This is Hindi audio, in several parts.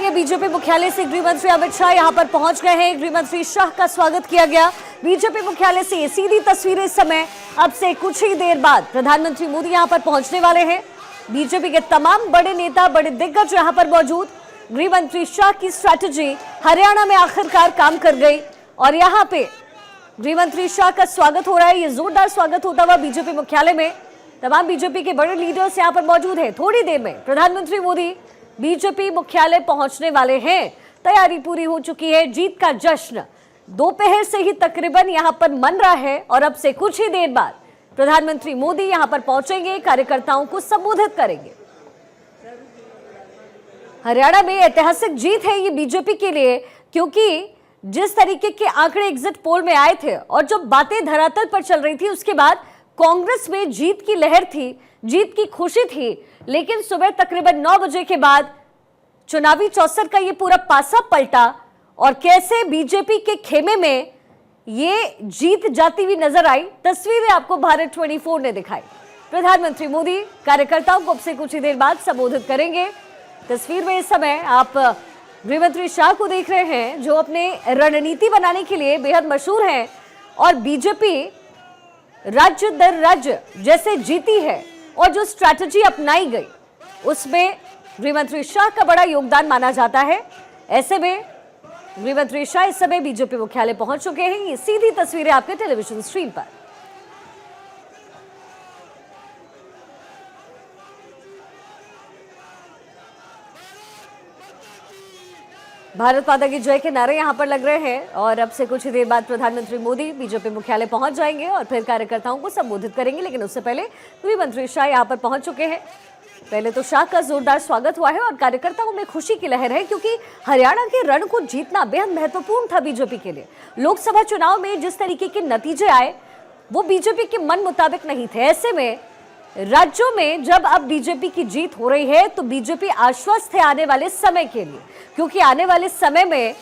जाएंगे बीजेपी मुख्यालय से। गृह मंत्री अमित शाह यहां पर पहुंच गए हैं। गृह मंत्री शाह का स्वागत किया गया बीजेपी मुख्यालय से। ये सीधी तस्वीरें इस समय अब से कुछ ही देर बाद प्रधानमंत्री मोदी यहां पर पहुंचने वाले हैं। बीजेपी के तमाम बड़े नेता, बड़े दिग्गज यहां पर मौजूद। गृह मंत्री शाह की स्ट्रैटेजी हरियाणा में आखिरकार काम कर गई और यहाँ पे गृह मंत्री शाह का स्वागत हो रहा है। ये जोरदार स्वागत होता हुआ बीजेपी मुख्यालय में। तमाम बीजेपी के बड़े लीडर्स यहाँ पर मौजूद हैं। थोड़ी देर में प्रधानमंत्री मोदी बीजेपी मुख्यालय पहुंचने वाले हैं। तैयारी पूरी हो चुकी है। जीत का जश्न दोपहर से ही तकरीबन यहां पर मन रहा है और अब से कुछ ही देर बाद प्रधानमंत्री मोदी यहां पर पहुंचेंगे, कार्यकर्ताओं को संबोधित करेंगे। हरियाणा में ऐतिहासिक जीत है ये बीजेपी के लिए, क्योंकि जिस तरीके के आंकड़े एग्जिट पोल में आए थे और जो बातें धरातल पर चल रही थी, उसके बाद कांग्रेस में जीत की लहर थी, जीत की खुशी थी। लेकिन सुबह तकरीबन 9 बजे के बाद चुनावी चौसर का ये पूरा पासा पलटा और कैसे बीजेपी के खेमे में ये जीत जाती हुई नजर आई। तस्वीरें आपको भारत 24 ने दिखाई। प्रधानमंत्री मोदी कार्यकर्ताओं को अब से कुछ ही देर बाद संबोधित करेंगे। तस्वीर में इस समय आप गृहमंत्री शाह को देख रहे हैं, जो अपने रणनीति बनाने के लिए बेहद मशहूर हैं और बीजेपी राज्य दर राज्य जैसे जीती है और जो स्ट्रैटेजी अपनाई गई उसमें गृहमंत्री शाह का बड़ा योगदान माना जाता है। ऐसे में गृहमंत्री शाह इस समय बीजेपी मुख्यालय पहुंच चुके हैं। ये सीधी तस्वीरें आपके टेलीविजन स्क्रीन पर। भारत माता की जय के नारे यहां पर लग रहे हैं और अब से कुछ ही देर बाद प्रधानमंत्री मोदी बीजेपी मुख्यालय पहुंच जाएंगे और फिर कार्यकर्ताओं को संबोधित करेंगे। लेकिन उससे पहले गृह मंत्री शाह यहां पर पहुंच चुके हैं। पहले तो शाह का जोरदार स्वागत हुआ है और कार्यकर्ताओं में खुशी की लहर है, क्योंकि हरियाणा के रण को जीतना बेहद महत्वपूर्ण था बीजेपी के लिए। लोकसभा चुनाव में जिस तरीके के नतीजे आए वो बीजेपी के मन मुताबिक नहीं थे। ऐसे में राज्यों में जब अब बीजेपी की जीत हो रही है तो बीजेपी आश्वस्त है आने वाले समय के लिए, क्योंकि आने वाले समय में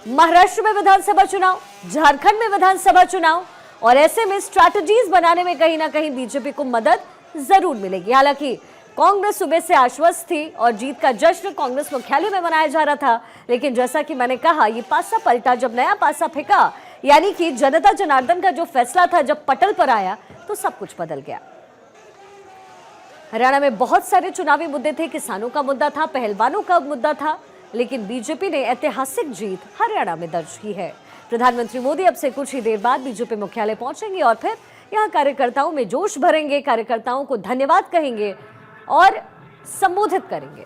महाराष्ट्र में विधानसभा चुनाव, झारखंड में विधानसभा चुनाव और ऐसे में स्ट्रैटेजीज बनाने में कहीं ना कहीं बीजेपी को मदद जरूर मिलेगी। हालांकि कांग्रेस सुबह से आश्वस्त थी और जीत का जश्न कांग्रेस मुख्यालय में मनाया जा रहा था। लेकिन जैसा कि मैंने कहा, ये पासा पलटा जब नया पासा फेंका, यानी कि जनता जनार्दन का जो फैसला था जब पटल पर आया तो सब कुछ बदल गया। हरियाणा में बहुत सारे चुनावी मुद्दे थे, किसानों का मुद्दा था, पहलवानों का मुद्दा था, लेकिन बीजेपी ने ऐतिहासिक जीत हरियाणा में दर्ज की है। प्रधानमंत्री मोदी अब से कुछ ही देर बाद बीजेपी मुख्यालय पहुंचेंगे और फिर यहां कार्यकर्ताओं में जोश भरेंगे, कार्यकर्ताओं को धन्यवाद कहेंगे और संबोधित करेंगे।